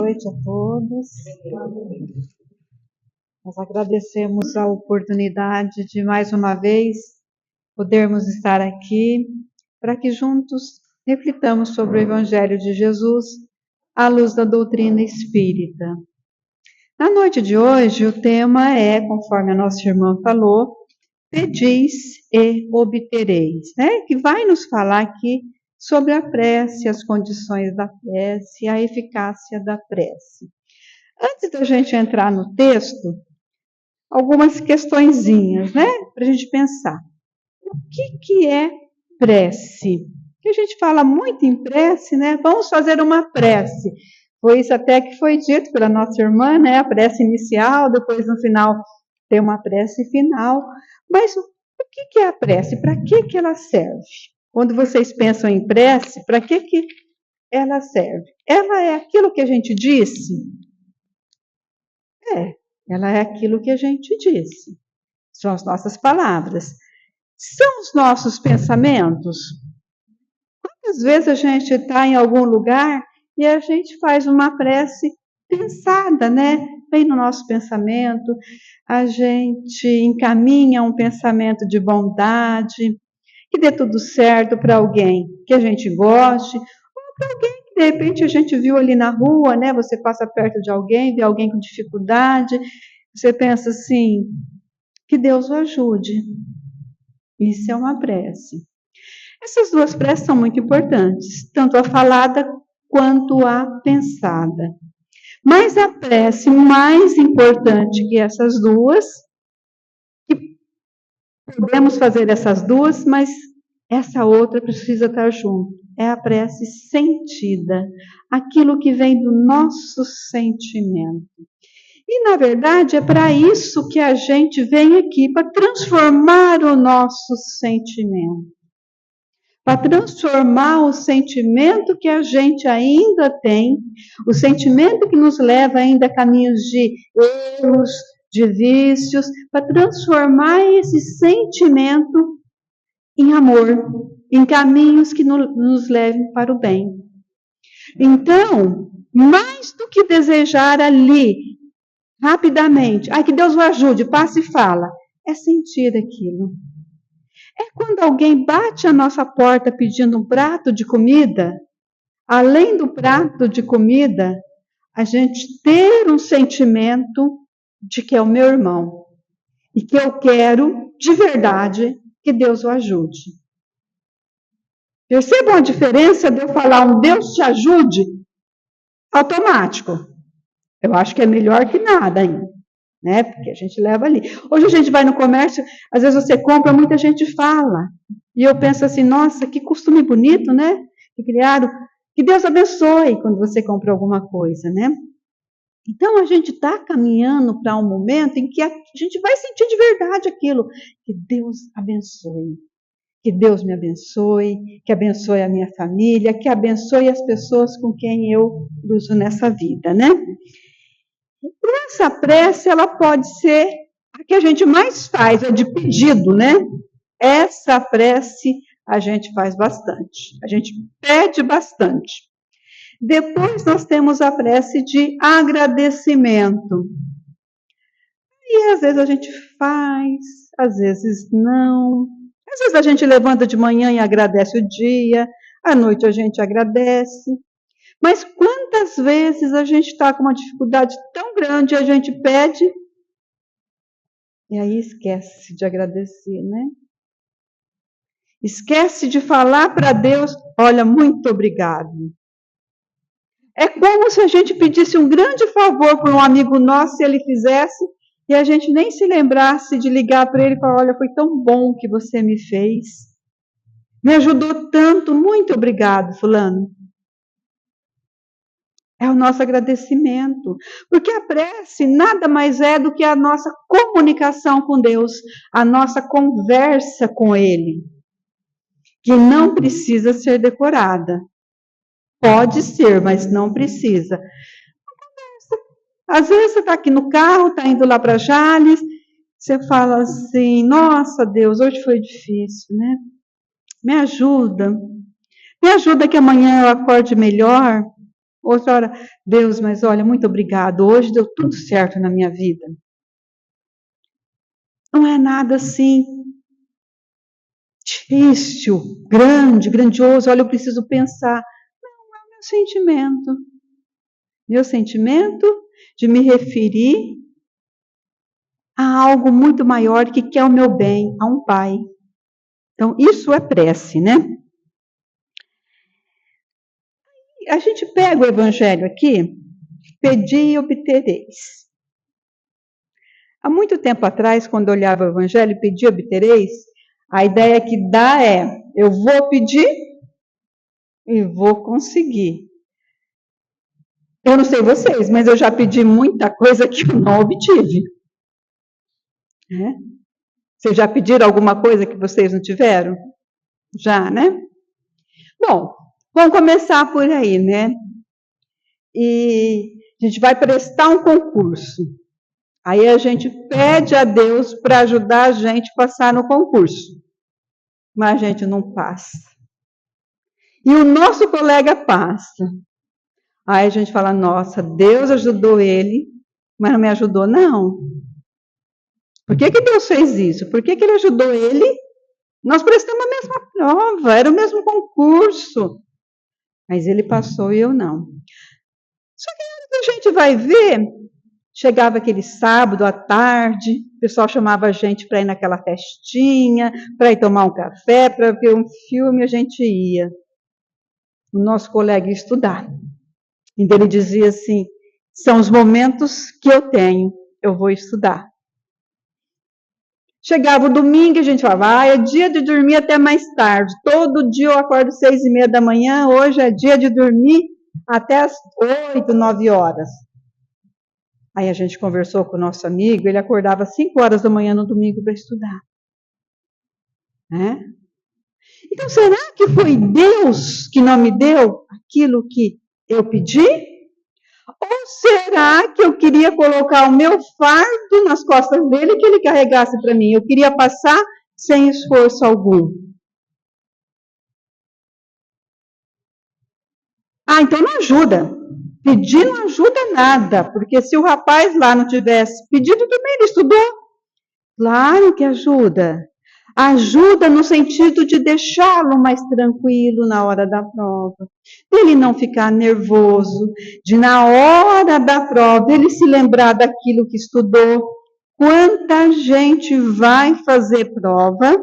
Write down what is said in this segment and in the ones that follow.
noite a todos. Nós agradecemos a oportunidade de mais uma vez podermos estar aqui para que juntos reflitamos sobre o Evangelho de Jesus à luz da doutrina espírita. Na noite de hoje, o tema é, conforme a nossa irmã falou, pedis e obtereis, né? Que vai nos falar aqui sobre a prece, as condições da prece, a eficácia da prece. Antes da gente entrar no texto, algumas questõezinhas, né? Para a gente pensar. O que é prece? Porque a gente fala muito em prece, né? Vamos fazer uma prece. Foi isso até que foi dito pela nossa irmã, né? A prece inicial, depois no final tem uma prece final. Mas o que é a prece? Para que ela serve? Quando vocês pensam em prece, para que ela serve? Ela é aquilo que a gente disse? Ela é aquilo que a gente disse. São as nossas palavras. São os nossos pensamentos? Quantas vezes a gente está em algum lugar e a gente faz uma prece pensada, né? Vem no nosso pensamento, a gente encaminha um pensamento de bondade, que dê tudo certo para alguém que a gente goste, ou para alguém que de repente a gente viu ali na rua, né? Você passa perto de alguém, vê alguém com dificuldade, você pensa assim, que Deus o ajude. Isso é uma prece. Essas duas preces são muito importantes, tanto a falada quanto a pensada. Mas a prece mais importante que essas duas, que podemos fazer essas duas, mas essa outra precisa estar junto. É a prece sentida, aquilo que vem do nosso sentimento. E, na verdade, é para isso que a gente vem aqui, para transformar o nosso sentimento. Para transformar o sentimento que a gente ainda tem, o sentimento que nos leva ainda a caminhos de erros, de vícios, para transformar esse sentimento em amor, em caminhos que nos levem para o bem. Então, mais do que desejar ali, rapidamente, que Deus o ajude, passa e fala, é sentir aquilo. É quando alguém bate a nossa porta pedindo um prato de comida, além do prato de comida, a gente ter um sentimento de que é o meu irmão e que eu quero, de verdade, que Deus o ajude. Percebam a diferença de eu falar um Deus te ajude automático. Eu acho que é melhor que nada ainda. Né? Porque a gente leva ali. Hoje a gente vai no comércio, às vezes você compra, muita gente fala. E eu penso assim, nossa, que costume bonito, né? Que criaram. Que Deus abençoe quando você compra alguma coisa, né? Então a gente está caminhando para um momento em que a gente vai sentir de verdade aquilo. Que Deus abençoe. Que Deus me abençoe, que abençoe a minha família, que abençoe as pessoas com quem eu cruzo nessa vida, né? Essa prece, ela pode ser a que a gente mais faz, a de pedido, né? Essa prece a gente faz bastante, a gente pede bastante. Depois nós temos a prece de agradecimento. E às vezes a gente faz, às vezes não. Às vezes a gente levanta de manhã e agradece o dia, à noite a gente agradece. Mas quantas vezes a gente está com uma dificuldade tão grande, a gente pede, e aí esquece de agradecer, né? Esquece de falar para Deus, olha, muito obrigado. É como se a gente pedisse um grande favor para um amigo nosso, e ele fizesse, e a gente nem se lembrasse de ligar para ele e falar, olha, foi tão bom que você me fez. Me ajudou tanto, muito obrigado, fulano. É o nosso agradecimento. Porque a prece nada mais é do que a nossa comunicação com Deus, a nossa conversa com Ele, que não precisa ser decorada. Pode ser, mas não precisa. Às vezes você está aqui no carro, está indo lá para Jales, você fala assim, nossa Deus, hoje foi difícil, né? Me ajuda que amanhã eu acorde melhor. Outra hora, Deus, mas olha, muito obrigado, hoje deu tudo certo na minha vida. Não é nada assim difícil, grande, grandioso, olha, eu preciso pensar. Não, é o meu sentimento. Meu sentimento de me referir a algo muito maior que quer o meu bem, a um pai. Então, isso é prece, né? A gente pega o evangelho aqui, pedi e obtereis. Há muito tempo atrás, quando eu olhava o evangelho, pedi e obtereis, a ideia que dá é, eu vou pedir e vou conseguir. Eu não sei vocês, mas eu já pedi muita coisa que eu não obtive. É? Vocês já pediram alguma coisa que vocês não tiveram? Já, né? Bom, vamos começar por aí, né? E a gente vai prestar um concurso. Aí a gente pede a Deus para ajudar a gente a passar no concurso. Mas a gente não passa. E o nosso colega passa. Aí a gente fala, nossa, Deus ajudou ele, mas não me ajudou, não. Por que Deus fez isso? Por que ele ajudou ele? Nós prestamos a mesma prova, era o mesmo concurso. Mas ele passou e eu não. Só que a gente vai ver, chegava aquele sábado à tarde, o pessoal chamava a gente para ir naquela festinha, para ir tomar um café, para ver um filme, a gente ia. O nosso colega ia estudar. Então ele dizia assim, são os momentos que eu tenho, eu vou estudar. Chegava o domingo e a gente falava, é dia de dormir até mais tarde. Todo dia eu acordo 6:30 da manhã, hoje é dia de dormir até as 8, 9 horas. Aí a gente conversou com o nosso amigo, ele acordava às 5 horas da manhã no domingo para estudar. Né? Então, será que foi Deus que não me deu aquilo que eu pedi? Ou será que eu queria colocar o meu fardo nas costas dele que ele carregasse para mim? Eu queria passar sem esforço algum. Ah, então não ajuda. Pedir não ajuda nada, porque se o rapaz lá não tivesse pedido, também ele estudou. Claro que ajuda. Ajuda no sentido de deixá-lo mais tranquilo na hora da prova, dele não ficar nervoso, de na hora da prova ele se lembrar daquilo que estudou. Quanta gente vai fazer prova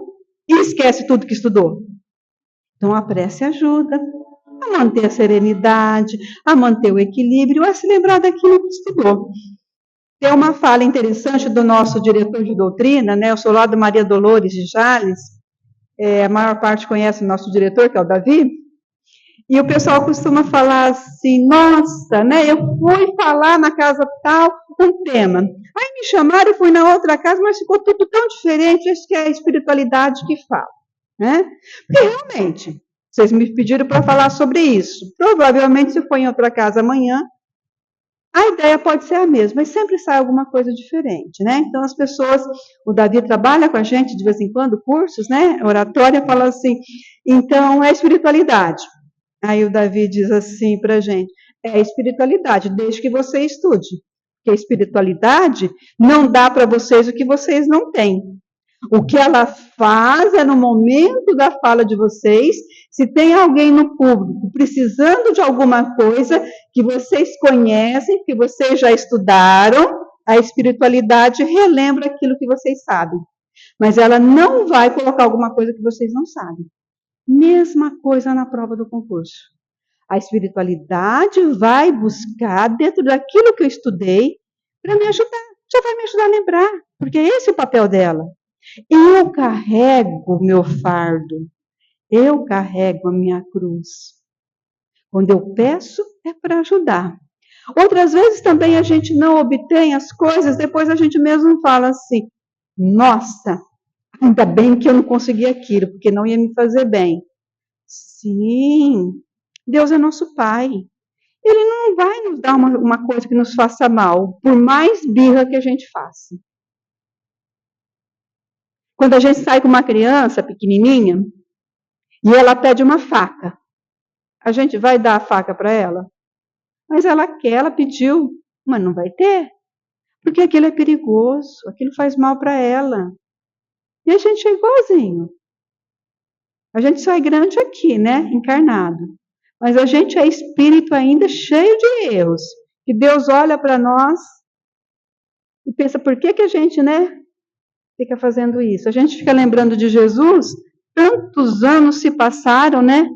e esquece tudo que estudou? Então a prece ajuda a manter a serenidade, a manter o equilíbrio, a se lembrar daquilo que estudou. Tem uma fala interessante do nosso diretor de doutrina, né? Eu sou lá do Maria Dolores de Jales, a maior parte conhece o nosso diretor, que é o Davi, e o pessoal costuma falar assim, nossa, né? Eu fui falar na casa tal um tema. Aí me chamaram, eu fui na outra casa, mas ficou tudo tão diferente, acho que é a espiritualidade que fala, né? Porque realmente, vocês me pediram para falar sobre isso. Provavelmente, se for em outra casa amanhã, a ideia pode ser a mesma, mas sempre sai alguma coisa diferente, né? Então, as pessoas, o Davi trabalha com a gente de vez em quando, cursos, né? Oratória fala assim, então é espiritualidade. Aí o Davi diz assim para a gente, é espiritualidade, desde que você estude. Porque a espiritualidade não dá para vocês o que vocês não têm. O que ela faz é no momento da fala de vocês, se tem alguém no público precisando de alguma coisa que vocês conhecem, que vocês já estudaram, a espiritualidade relembra aquilo que vocês sabem. Mas ela não vai colocar alguma coisa que vocês não sabem. Mesma coisa na prova do concurso. A espiritualidade vai buscar dentro daquilo que eu estudei para me ajudar. Já vai me ajudar a lembrar, porque esse é o papel dela. Eu carrego o meu fardo, eu carrego a minha cruz. Quando eu peço, é para ajudar. Outras vezes também a gente não obtém as coisas, depois a gente mesmo fala assim, nossa, ainda bem que eu não consegui aquilo, porque não ia me fazer bem. Sim, Deus é nosso Pai. Ele não vai nos dar uma coisa que nos faça mal, por mais birra que a gente faça. Quando a gente sai com uma criança pequenininha e ela pede uma faca, a gente vai dar a faca para ela? Mas ela quer, ela pediu, mas não vai ter. Porque aquilo é perigoso, aquilo faz mal para ela. E a gente é igualzinho. A gente só é grande aqui, né? Encarnado. Mas a gente é espírito ainda cheio de erros. Que Deus olha para nós e pensa, por que a gente, né, fica fazendo isso? A gente fica lembrando de Jesus, tantos anos se passaram, né?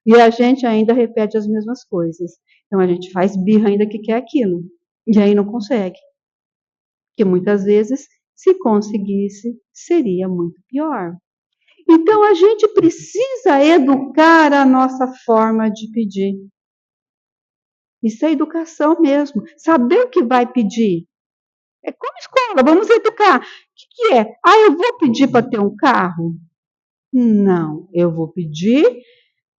E a gente ainda repete as mesmas coisas. Então a gente faz birra ainda que quer aquilo. E aí não consegue. Porque muitas vezes, se conseguisse, seria muito pior. Então a gente precisa educar a nossa forma de pedir. Isso é educação mesmo. Saber o que vai pedir. É como escola, vamos educar. O que é? Eu vou pedir para ter um carro? Não, eu vou pedir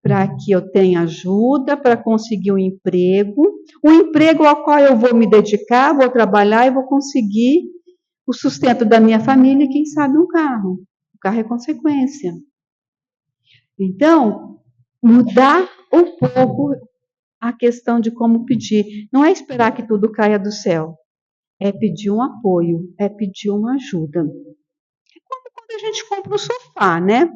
para que eu tenha ajuda, para conseguir um emprego ao qual eu vou me dedicar, vou trabalhar e vou conseguir o sustento da minha família e, quem sabe, um carro. O carro é consequência. Então, mudar um pouco a questão de como pedir. Não é esperar que tudo caia do céu. É pedir um apoio, é pedir uma ajuda. É como quando a gente compra um sofá, né?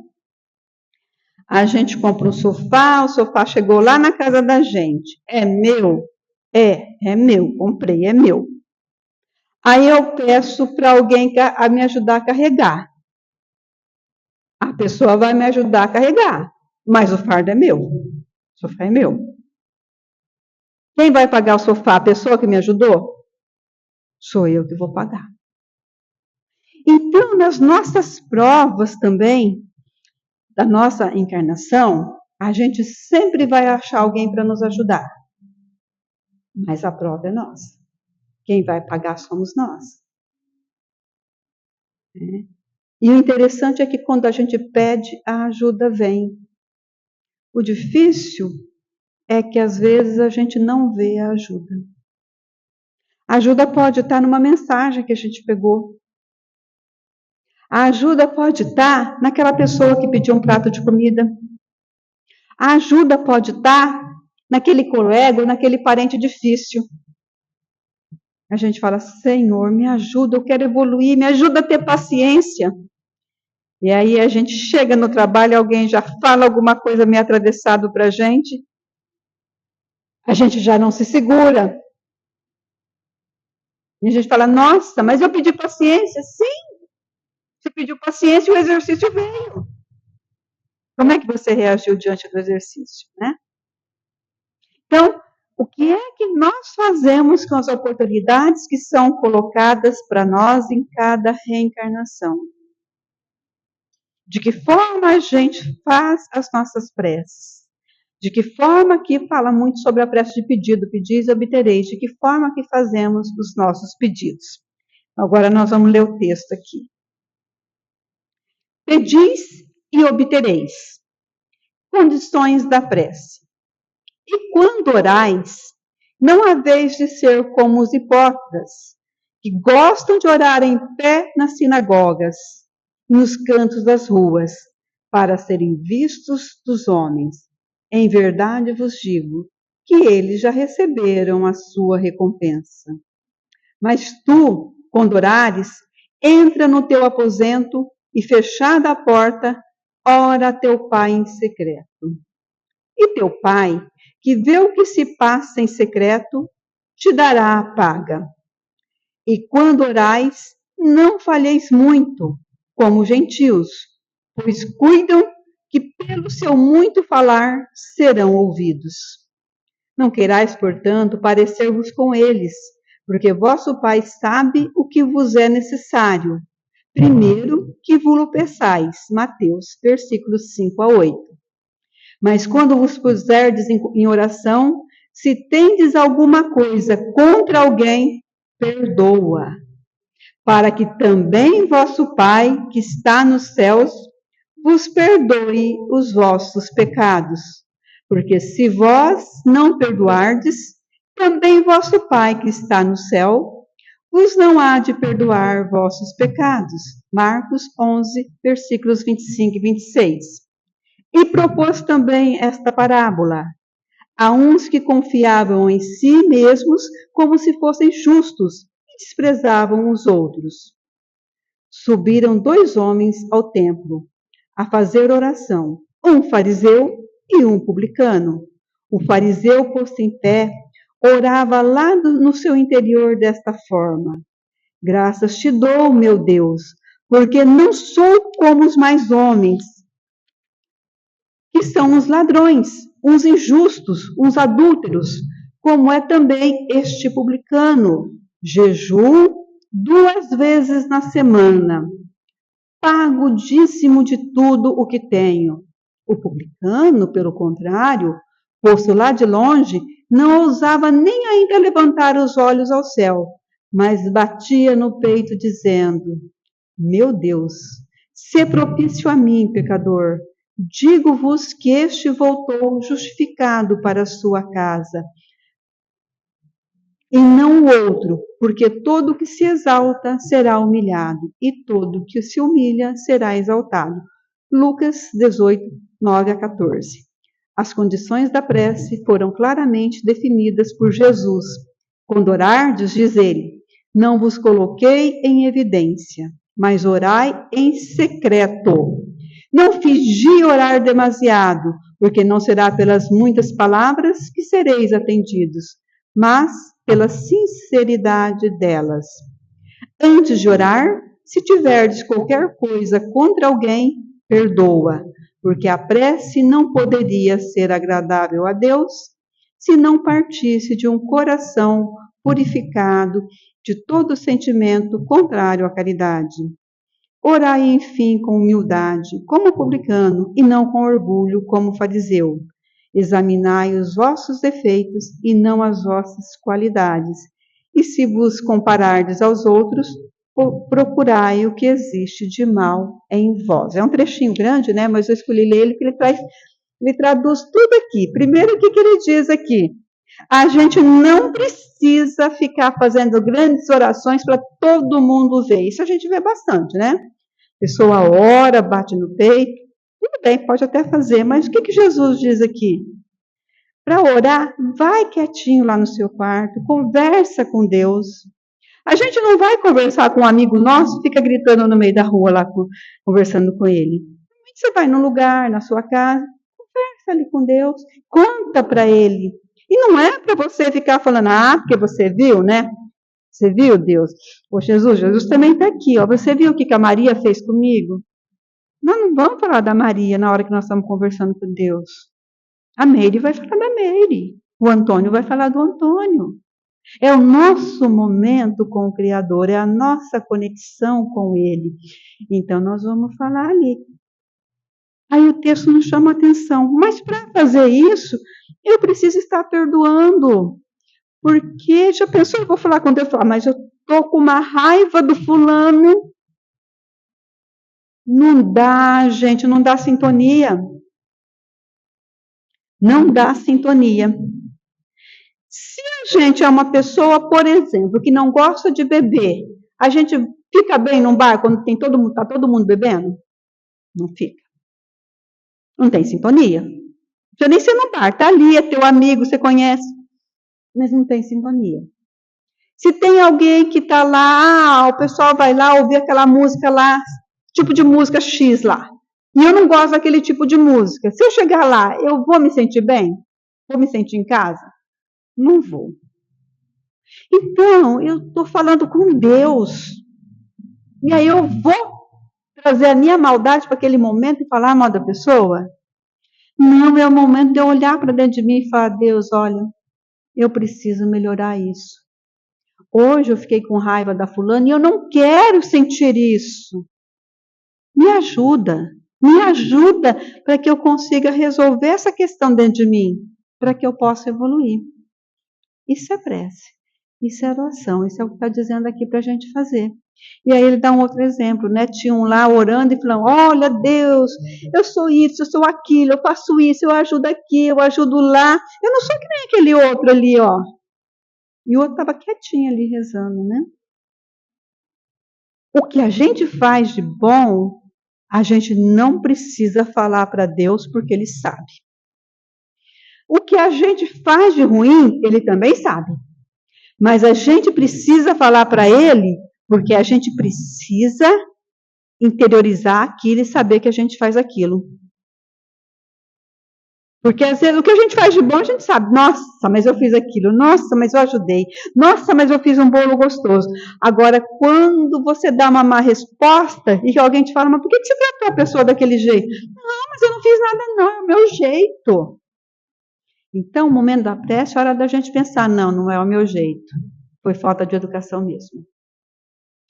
A gente compra um sofá, o sofá chegou lá na casa da gente. É meu? É meu, comprei, é meu. Aí eu peço para alguém a me ajudar a carregar. A pessoa vai me ajudar a carregar, mas o fardo é meu. O sofá é meu. Quem vai pagar o sofá? A pessoa que me ajudou? Sou eu que vou pagar. Então, nas nossas provas também, da nossa encarnação, a gente sempre vai achar alguém para nos ajudar. Mas a prova é nossa. Quem vai pagar somos nós. E o interessante é que quando a gente pede, a ajuda vem. O difícil é que às vezes a gente não vê a ajuda. A ajuda pode estar numa mensagem que a gente pegou. A ajuda pode estar naquela pessoa que pediu um prato de comida. A ajuda pode estar naquele colega ou naquele parente difícil. A gente fala, Senhor, me ajuda, eu quero evoluir, me ajuda a ter paciência. E aí a gente chega no trabalho, alguém já fala alguma coisa meio atravessado para a gente já não se segura. E a gente fala, nossa, mas eu pedi paciência. Sim, você pediu paciência e o exercício veio. Como é que você reagiu diante do exercício, né? Então, o que é que nós fazemos com as oportunidades que são colocadas para nós em cada reencarnação? De que forma a gente faz as nossas preces? De que forma que fala muito sobre a prece de pedido, pedis e obtereis, de que forma que fazemos os nossos pedidos. Agora nós vamos ler o texto aqui. Pedis e obtereis. Condições da prece. E quando orais, não haveis de ser como os hipócritas, que gostam de orar em pé nas sinagogas e nos cantos das ruas, para serem vistos dos homens. Em verdade vos digo que eles já receberam a sua recompensa. Mas tu, quando orares, entra no teu aposento e, fechada a porta, ora a teu pai em secreto. E teu pai, que vê o que se passa em secreto, te dará a paga. E quando orais, não falheis muito, como gentios, pois cuidam que pelo seu muito falar serão ouvidos. Não querais, portanto, parecer-vos com eles, porque vosso Pai sabe o que vos é necessário. Primeiro que vos peçais. Mateus, versículos 5 a 8. Mas quando vos puserdes em oração, se tendes alguma coisa contra alguém, perdoa, para que também vosso Pai, que está nos céus, vos perdoe os vossos pecados. Porque se vós não perdoardes, também vosso Pai, que está no céu, vos não há de perdoar vossos pecados. Marcos 11, versículos 25 e 26. E propôs também esta parábola. Há uns que confiavam em si mesmos como se fossem justos e desprezavam os outros. Subiram 2 homens ao templo a fazer oração, um fariseu e um publicano. O fariseu, posto em pé, orava lá no seu interior desta forma: graças te dou, meu Deus, porque não sou como os mais homens, que são os ladrões, uns injustos, uns adúlteros, como é também este publicano. Jejuo 2 vezes na semana. Pago o dízimo de tudo o que tenho. O publicano, pelo contrário, posto lá de longe, não ousava nem ainda levantar os olhos ao céu, mas batia no peito, dizendo: meu Deus, sê propício a mim, pecador. Digo-vos que este voltou justificado para a sua casa, e não o outro, porque todo que se exalta será humilhado, e todo que se humilha será exaltado. Lucas 18, 9 a 14. As condições da prece foram claramente definidas por Jesus. Quando orardes, diz ele: não vos coloquei em evidência, mas orai em secreto. Não fingi orar demasiado, porque não será pelas muitas palavras que sereis atendidos, mas pela sinceridade delas. Antes de orar, se tiverdes qualquer coisa contra alguém, perdoa, porque a prece não poderia ser agradável a Deus se não partisse de um coração purificado de todo sentimento contrário à caridade. Orai, enfim, com humildade, como publicano, e não com orgulho, como fariseu. Examinai os vossos defeitos e não as vossas qualidades. E se vos comparardes aos outros, procurai o que existe de mal em vós. É um trechinho grande, né? Mas eu escolhi ler ele porque ele traduz tudo aqui. Primeiro, o que ele diz aqui? A gente não precisa ficar fazendo grandes orações para todo mundo ver. Isso a gente vê bastante, né? A pessoa ora, bate no peito. Tudo bem, pode até fazer, mas o que Jesus diz aqui? Para orar, vai quietinho lá no seu quarto, conversa com Deus. A gente não vai conversar com um amigo nosso e fica gritando no meio da rua lá, conversando com ele. Você vai num lugar, na sua casa, conversa ali com Deus, conta para ele. E não é para você ficar falando, porque você viu, né? Você viu, Deus? Ô Jesus também está aqui, ó. Você viu o que a Maria fez comigo? Nós não vamos falar da Maria na hora que nós estamos conversando com Deus. A Meire vai falar da Meire. O Antônio vai falar do Antônio. É o nosso momento com o Criador, é a nossa conexão com Ele. Então, nós vamos falar ali. Aí o texto nos chama a atenção. Mas para fazer isso, eu preciso estar perdoando. Porque já pensou, eu vou falar com Deus, mas eu estou com uma raiva do fulano. Não dá, gente, não dá sintonia. Não dá sintonia. Se a gente é uma pessoa, por exemplo, que não gosta de beber, a gente fica bem num bar quando está todo mundo bebendo? Não fica. Não tem sintonia. Não precisa nem ser no bar, está ali, é teu amigo, você conhece, mas não tem sintonia. Se tem alguém que está lá, o pessoal vai lá ouvir aquela música lá, tipo de música X lá, e eu não gosto daquele tipo de música. Se eu chegar lá, eu vou me sentir bem? Vou me sentir em casa? Não vou. Então, eu estou falando com Deus. E aí eu vou trazer a minha maldade para aquele momento e falar mal da pessoa? Não, é o momento de eu olhar para dentro de mim e falar, Deus, olha, eu preciso melhorar isso. Hoje eu fiquei com raiva da fulana e eu não quero sentir isso. Me ajuda para que eu consiga resolver essa questão dentro de mim, para que eu possa evoluir. Isso é prece, isso é oração, isso é o que está dizendo aqui para a gente fazer. E aí ele dá um outro exemplo, né? Tinha um lá orando e falando, olha Deus, eu sou isso, eu sou aquilo, eu faço isso, eu ajudo aqui, eu ajudo lá. Eu não sou que nem aquele outro ali, ó. E o outro estava quietinho ali rezando, né? O que a gente faz de bom, a gente não precisa falar para Deus porque Ele sabe. O que a gente faz de ruim, ele também sabe. Mas a gente precisa falar para ele, porque a gente precisa interiorizar aquilo e saber que a gente faz aquilo. Porque às vezes o que a gente faz de bom, a gente sabe. Nossa, mas eu fiz aquilo. Nossa, mas eu ajudei. Nossa, mas eu fiz um bolo gostoso. Agora, quando você dá uma má resposta e que alguém te fala, mas por que você tratou a pessoa daquele jeito? Não, mas eu não fiz nada não, é o meu jeito. Então, o momento da prece é hora da gente pensar, não, não é o meu jeito. Foi falta de educação mesmo.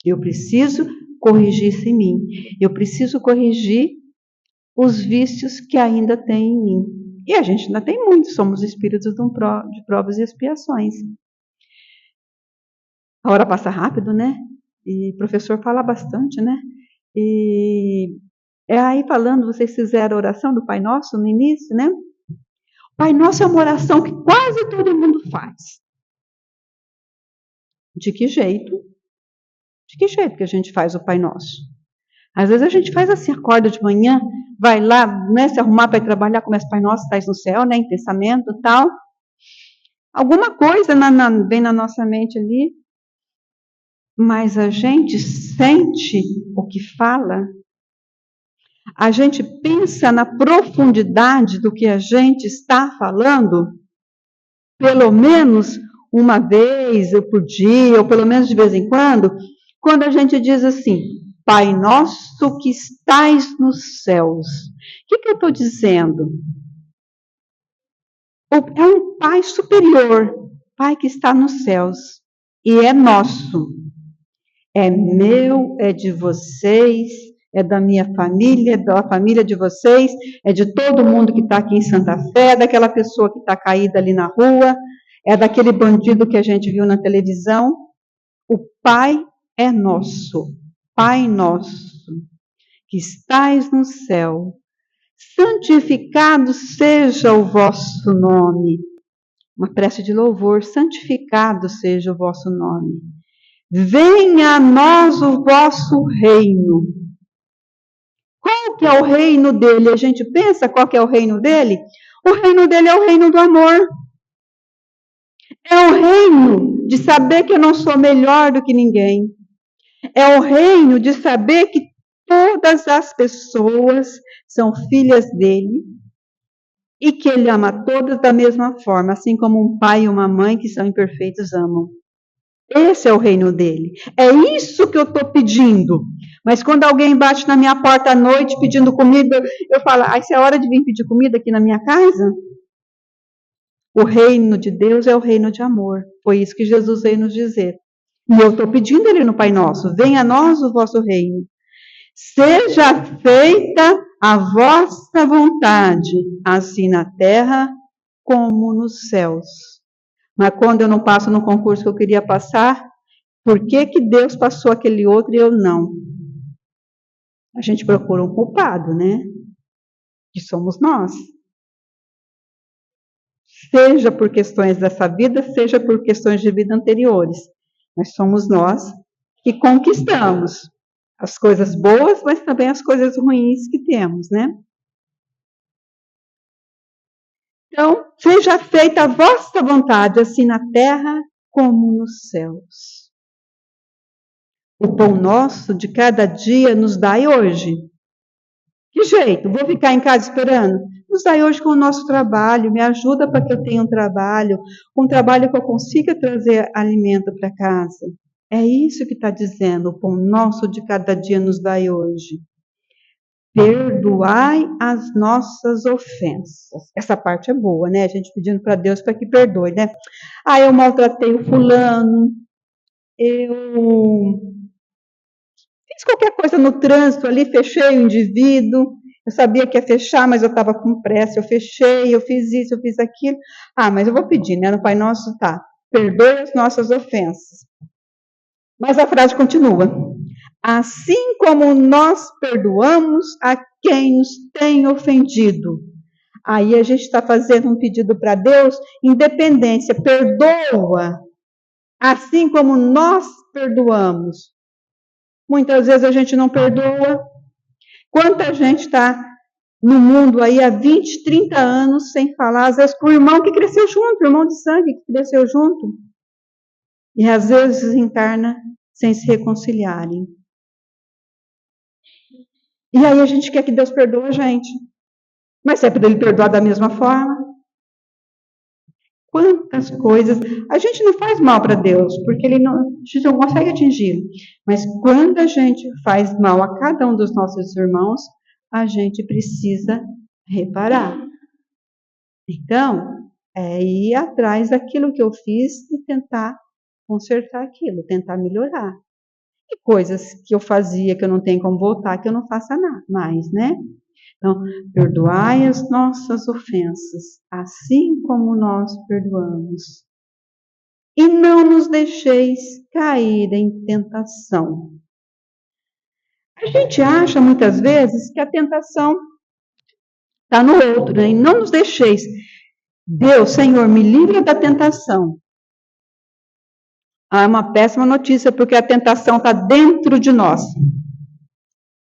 Eu preciso corrigir isso em mim. Eu preciso corrigir os vícios que ainda tem em mim. E a gente ainda tem muitos, somos espíritos de provas e expiações. A hora passa rápido, né? E o professor fala bastante, né? E é aí falando, vocês fizeram a oração do Pai Nosso no início, né? O Pai Nosso é uma oração que quase todo mundo faz. De que jeito? De que jeito que a gente faz o Pai Nosso? Às vezes a gente faz assim, acorda de manhã, vai lá, né, se arrumar para ir trabalhar, começa Pai Nosso, estás no céu, né, em pensamento e tal. Alguma coisa vem na nossa mente ali, mas a gente sente o que fala, a gente pensa na profundidade do que a gente está falando, pelo menos uma vez por dia, ou pelo menos de vez em quando a gente diz assim, Pai Nosso que estais nos céus. O que eu estou dizendo? É um Pai superior, Pai que está nos céus, e é nosso. É meu, é de vocês, é da minha família, é da família de vocês, é de todo mundo que está aqui em Santa Fé, é daquela pessoa que está caída ali na rua, é daquele bandido que a gente viu na televisão. O Pai é nosso, Pai nosso, que estais no céu, santificado seja o vosso nome. Uma prece de louvor, santificado seja o vosso nome. Venha a nós o vosso reino. Qual que é o reino dele? A gente pensa qual que é o reino dele? O reino dele é o reino do amor. É o reino de saber que eu não sou melhor do que ninguém. É o reino de saber que todas as pessoas são filhas dele e que ele ama todas da mesma forma, assim como um pai e uma mãe que são imperfeitos amam. Esse é o reino dele. É isso que eu estou pedindo. Mas quando alguém bate na minha porta à noite pedindo comida, eu falo, isso é hora de vir pedir comida aqui na minha casa? O reino de Deus é o reino de amor. Foi isso que Jesus veio nos dizer. E eu estou pedindo ele no Pai Nosso, venha a nós o vosso reino. Seja feita a vossa vontade, assim na terra como nos céus. Mas quando eu não passo no concurso que eu queria passar, por que Deus passou aquele outro e eu não? A gente procura um culpado, né? Que somos nós. Seja por questões dessa vida, seja por questões de vida anteriores. Mas somos nós que conquistamos as coisas boas, mas também as coisas ruins que temos, né? Então, seja feita a vossa vontade, assim na terra como nos céus. O pão nosso de cada dia nos dai hoje. Que jeito? Vou ficar em casa esperando? Nos dai hoje com o nosso trabalho, me ajuda para que eu tenha um trabalho que eu consiga trazer alimento para casa. É isso que está dizendo, o pão nosso de cada dia nos dai hoje. Perdoai as nossas ofensas. Essa parte é boa, né? A gente pedindo para Deus para que perdoe, né? Eu maltratei o fulano, eu fiz qualquer coisa no trânsito ali, fechei o indivíduo, eu sabia que ia fechar, mas eu estava com pressa, eu fechei, eu fiz isso, eu fiz aquilo. Mas eu vou pedir, né? No Pai Nosso tá, perdoe as nossas ofensas. Mas a frase continua. Assim como nós perdoamos a quem nos tem ofendido. Aí a gente está fazendo um pedido para Deus, independência, perdoa, assim como nós perdoamos. Muitas vezes a gente não perdoa. Quanta gente está no mundo aí há 20, 30 anos, sem falar, às vezes com o irmão que cresceu junto, irmão de sangue que cresceu junto. E às vezes encarna sem se reconciliarem. E aí a gente quer que Deus perdoe a gente. Mas se é para Ele perdoar da mesma forma? Quantas coisas... A gente não faz mal para Deus, porque a gente não consegue atingir. Mas quando a gente faz mal a cada um dos nossos irmãos, a gente precisa reparar. Então, é ir atrás daquilo que eu fiz e tentar consertar aquilo, tentar melhorar. E coisas que eu fazia que eu não tenho como voltar, que eu não faça nada mais, né? Então, perdoai as nossas ofensas, assim como nós perdoamos. E não nos deixeis cair em tentação. A gente acha muitas vezes que a tentação está no outro, né? E não nos deixeis. Deus, Senhor, me livra da tentação. É uma péssima notícia, porque a tentação está dentro de nós.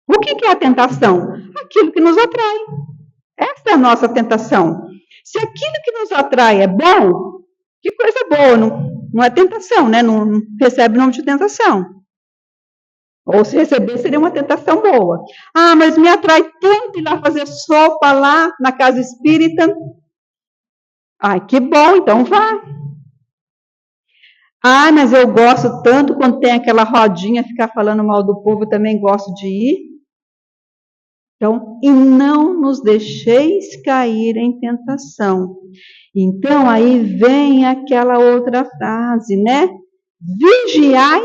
O que é a tentação? Aquilo que nos atrai. Essa é a nossa tentação. Se aquilo que nos atrai é bom, que coisa boa, não é tentação, né? Não recebe o nome de tentação. Ou se receber, seria uma tentação boa. Ah, mas me atrai tanto ir lá fazer sopa lá na casa espírita. Ai, que bom, então vá. Ah, mas eu gosto tanto quando tem aquela rodinha, ficar falando mal do povo, eu também gosto de ir. Então, e não nos deixeis cair em tentação. Então, aí vem aquela outra frase, né? Vigiai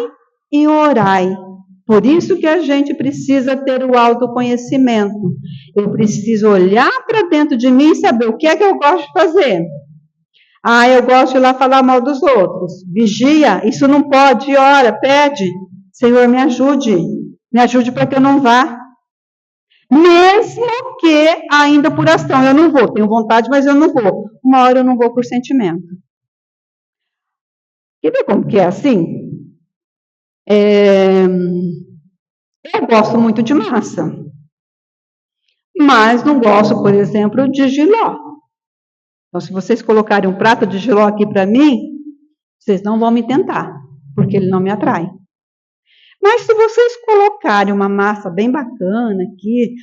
e orai. Por isso que a gente precisa ter o autoconhecimento. Eu preciso olhar para dentro de mim e saber o que é que eu gosto de fazer. Ah, eu gosto de ir lá falar mal dos outros. Vigia, isso não pode, ora, pede. Senhor, me ajude para que eu não vá. Mesmo que ainda por ação, eu não vou, tenho vontade, mas eu não vou. Uma hora eu não vou por sentimento. Quer ver como que é assim? Eu gosto muito de massa, mas não gosto, por exemplo, de jiló. Então, se vocês colocarem um prato de jiló aqui para mim, vocês não vão me tentar, porque ele não me atrai. Mas se vocês colocarem uma massa bem bacana aqui,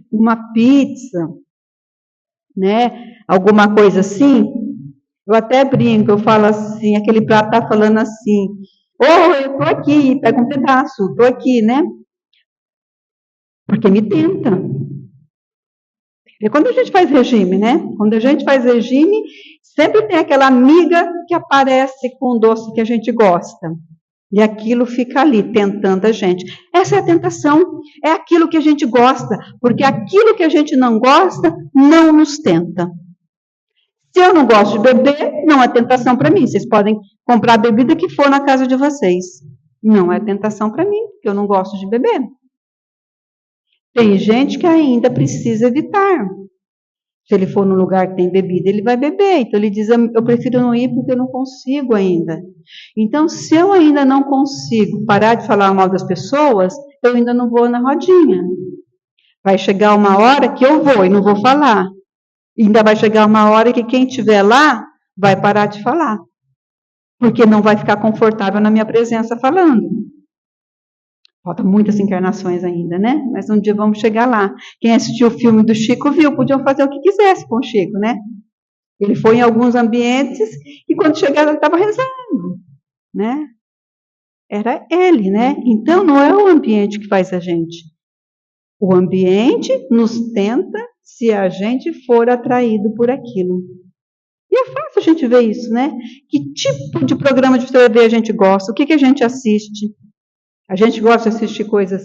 uma pizza, né, alguma coisa assim, eu até brinco, eu falo assim, aquele prato está falando assim, eu estou aqui, pega um pedaço, estou aqui, né? Porque me tenta. E quando a gente faz regime, né? Quando a gente faz regime, sempre tem aquela amiga que aparece com um doce que a gente gosta. E aquilo fica ali, tentando a gente. Essa é a tentação, é aquilo que a gente gosta, porque aquilo que a gente não gosta, não nos tenta. Se eu não gosto de beber, não é tentação para mim. Vocês podem comprar a bebida que for na casa de vocês. Não é tentação para mim, porque eu não gosto de beber. Tem gente que ainda precisa evitar. Se ele for num lugar que tem bebida, ele vai beber. Então ele diz, eu prefiro não ir porque eu não consigo ainda. Então, se eu ainda não consigo parar de falar mal das pessoas, eu ainda não vou na rodinha. Vai chegar uma hora que eu vou e não vou falar. E ainda vai chegar uma hora que quem estiver lá vai parar de falar. Porque não vai ficar confortável na minha presença falando. Falta muitas encarnações ainda, né? Mas um dia vamos chegar lá. Quem assistiu o filme do Chico viu, podiam fazer o que quisesse com o Chico, né? Ele foi em alguns ambientes e quando chegava ele estava rezando, né? Era ele, né? Então não é o ambiente que faz a gente. O ambiente nos tenta se a gente for atraído por aquilo. E é fácil a gente ver isso, né? Que tipo de programa de TV a gente gosta? O que a gente assiste? A gente gosta de assistir coisas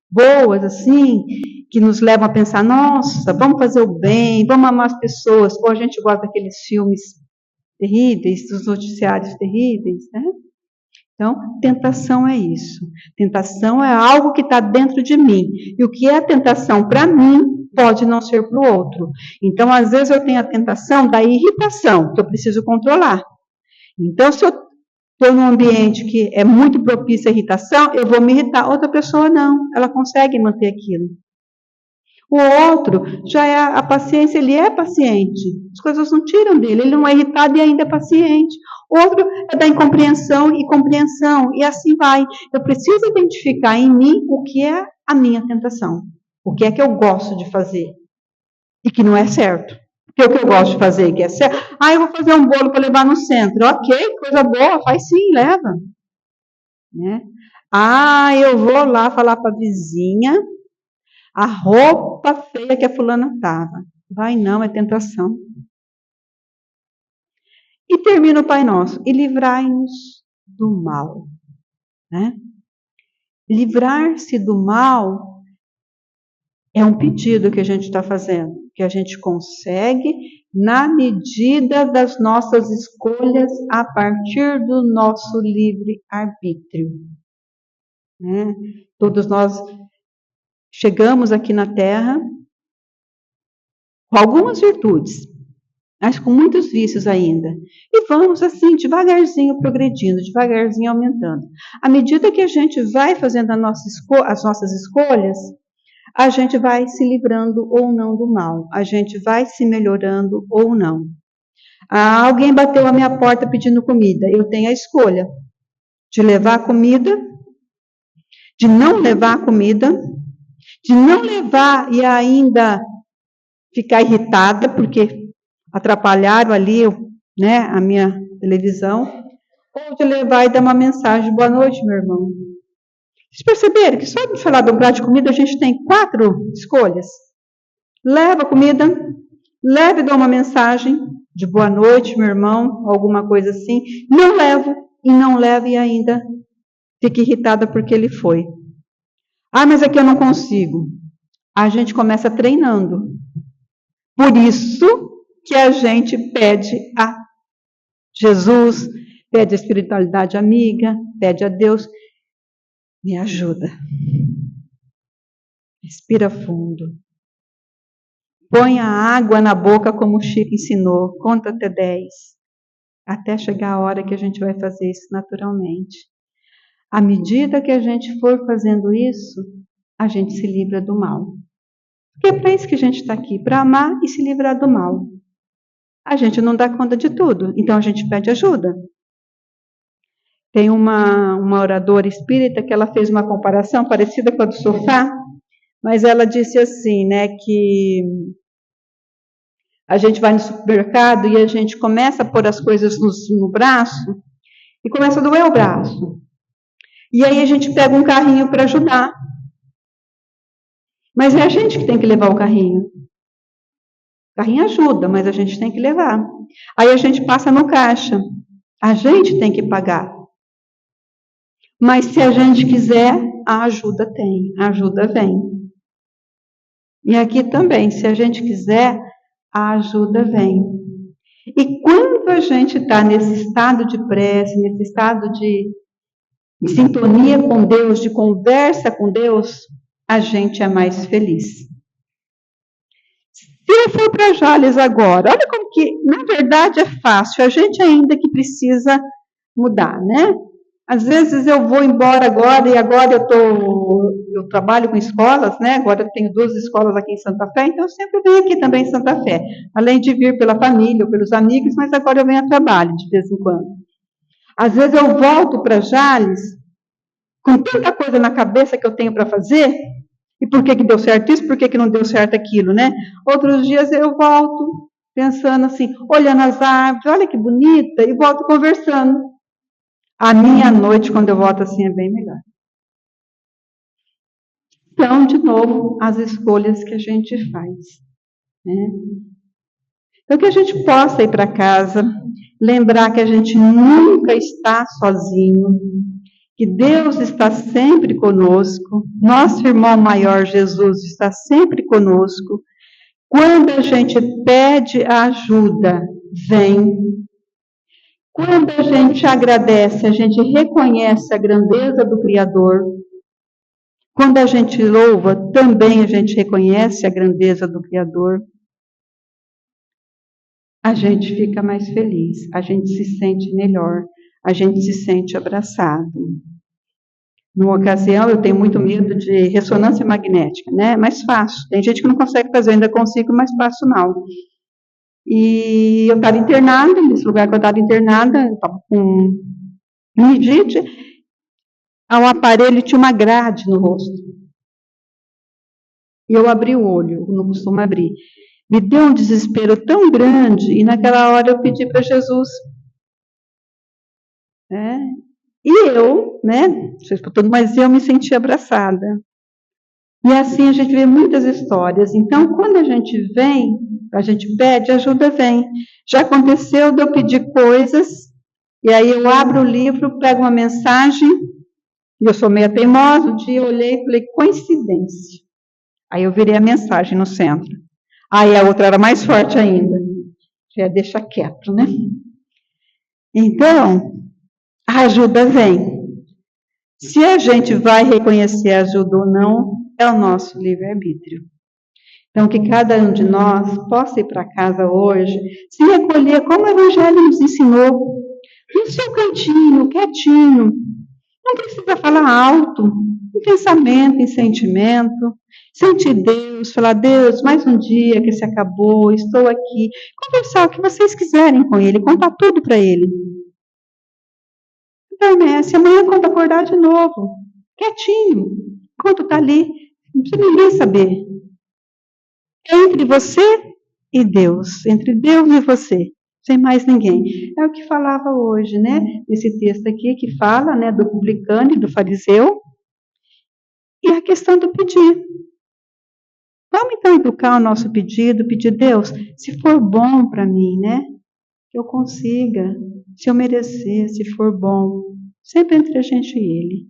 boas, assim, que nos levam a pensar, nossa, vamos fazer o bem, vamos amar as pessoas. Ou a gente gosta daqueles filmes terríveis, dos noticiários terríveis, né? Então, tentação é isso. Tentação é algo que está dentro de mim. E o que é tentação para mim, pode não ser para o outro. Então, às vezes eu tenho a tentação da irritação, que eu preciso controlar. Então, se eu estou num ambiente que é muito propício à irritação, eu vou me irritar. Outra pessoa não, ela consegue manter aquilo. O outro já é a paciência, ele é paciente. As coisas não tiram dele, ele não é irritado e ainda é paciente. O outro é da incompreensão e compreensão, e assim vai. Eu preciso identificar em mim o que é a minha tentação. O que é que eu gosto de fazer e que não é certo. Porque o que eu gosto de fazer que é certo. Eu vou fazer um bolo para levar no centro. Ok, coisa boa, faz sim, leva. Né? Eu vou lá falar para a vizinha a roupa feia que a fulana estava. Vai não, é tentação. E termina o Pai Nosso. E livrai-nos do mal. Né? Livrar-se do mal é um pedido que a gente está fazendo. Que a gente consegue na medida das nossas escolhas a partir do nosso livre-arbítrio. Né? Todos nós chegamos aqui na Terra com algumas virtudes, mas com muitos vícios ainda. E vamos assim, devagarzinho progredindo, devagarzinho aumentando. À medida que a gente vai fazendo as nossas escolhas, a gente vai se livrando ou não do mal. A gente vai se melhorando ou não. Alguém bateu a minha porta pedindo comida. Eu tenho a escolha de levar a comida, de não levar a comida, de não levar e ainda ficar irritada, porque atrapalharam ali, né, a minha televisão, ou de levar e dar uma mensagem, boa noite, meu irmão. Vocês perceberam que só de falar do prato de comida a gente tem 4 escolhas? Leva a comida, leve e dá uma mensagem de boa noite, meu irmão, alguma coisa assim. Não levo, e não leve e ainda fica irritada porque ele foi. Mas aqui eu não consigo. A gente começa treinando. Por isso que a gente pede a Jesus, pede a espiritualidade amiga, pede a Deus, me ajuda. Respira fundo. Põe a água na boca como o Chico ensinou, conta até 10. Até chegar a hora que a gente vai fazer isso naturalmente. À medida que a gente for fazendo isso, a gente se livra do mal. Porque é para isso que a gente está aqui, para amar e se livrar do mal. A gente não dá conta de tudo, então a gente pede ajuda. Tem uma oradora espírita que ela fez uma comparação parecida com a do sofá, mas ela disse assim, né, que a gente vai no supermercado e a gente começa a pôr as coisas no braço e começa a doer o braço. E aí a gente pega um carrinho para ajudar. Mas é a gente que tem que levar o carrinho. O carrinho ajuda, mas a gente tem que levar. Aí a gente passa no caixa. A gente tem que pagar. Mas se a gente quiser, a ajuda tem, a ajuda vem. E aqui também, se a gente quiser, a ajuda vem. E quando a gente está nesse estado de prece, nesse estado de sintonia com Deus, de conversa com Deus, a gente é mais feliz. Se eu for para Jales agora, olha como que, na verdade, é fácil. A gente ainda que precisa mudar, né? Às vezes eu vou embora agora, e agora eu trabalho com escolas, né? Agora eu tenho 2 escolas aqui em Santa Fé, então eu sempre venho aqui também em Santa Fé. Além de vir pela família ou pelos amigos, mas agora eu venho a trabalho de vez em quando. Às vezes eu volto para Jales com tanta coisa na cabeça que eu tenho para fazer, e por que deu certo isso, por que não deu certo aquilo, né? Outros dias eu volto pensando assim, olhando as árvores, olha que bonita, e volto conversando. A minha noite, quando eu volto assim, é bem melhor. Então, de novo, as escolhas que a gente faz. Né? Então, que a gente possa ir para casa, lembrar que a gente nunca está sozinho, que Deus está sempre conosco, nosso irmão maior Jesus está sempre conosco. Quando a gente pede ajuda, vem. Quando a gente agradece, a gente reconhece a grandeza do Criador. Quando a gente louva, também a gente reconhece a grandeza do Criador. A gente fica mais feliz, a gente se sente melhor, a gente se sente abraçado. Numa ocasião, eu tenho muito medo de ressonância magnética, né? É mais fácil. Tem gente que não consegue fazer, eu ainda consigo, mas faço não. E eu estava internada, nesse lugar que eu estava internada, eu estava com meningite, ao aparelho tinha uma grade no rosto. E eu abri o olho, eu não costumo abrir. Me deu um desespero tão grande, e naquela hora eu pedi para Jesus. E eu, mas eu me senti abraçada. E assim a gente vê muitas histórias. Então, quando a gente pede, ajuda vem. Já aconteceu de eu pedir coisas, e aí eu abro o livro, pego uma mensagem, e eu sou meio teimosa, um dia eu olhei e falei, coincidência. Aí eu virei a mensagem no centro. Aí a outra era mais forte ainda. Já deixa quieto, né? Então, a ajuda vem. Se a gente vai reconhecer a ajuda ou não, é o nosso livre-arbítrio. Então, que cada um de nós possa ir para casa hoje, se recolher como o Evangelho nos ensinou, no seu cantinho, quietinho. Não precisa falar alto, em pensamento, em sentimento. Sentir Deus, falar, Deus, mais um dia que se acabou, estou aqui. Conversar o que vocês quiserem com Ele, contar tudo para Ele. Adormece, amanhã quando acordar de novo, quietinho, enquanto está ali, não precisa ninguém saber. É entre você e Deus, entre Deus e você, sem mais ninguém. É o que falava hoje, né? Esse texto aqui que fala, né, do publicano e do fariseu, e a questão do pedir. Vamos então educar o nosso pedido, pedir, Deus, se for bom para mim, né? Que eu consiga, se eu merecer, se for bom, sempre entre a gente e Ele.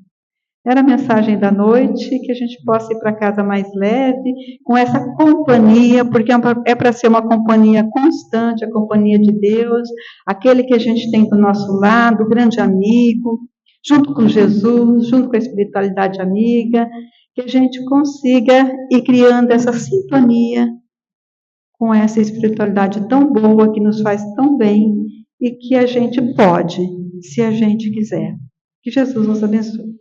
Era a mensagem da noite, que a gente possa ir para casa mais leve, com essa companhia, porque é para ser uma companhia constante, a companhia de Deus, aquele que a gente tem do nosso lado, o grande amigo, junto com Jesus, junto com a espiritualidade amiga, que a gente consiga ir criando essa sintonia com essa espiritualidade tão boa, que nos faz tão bem, e que a gente pode, se a gente quiser. Que Jesus nos abençoe.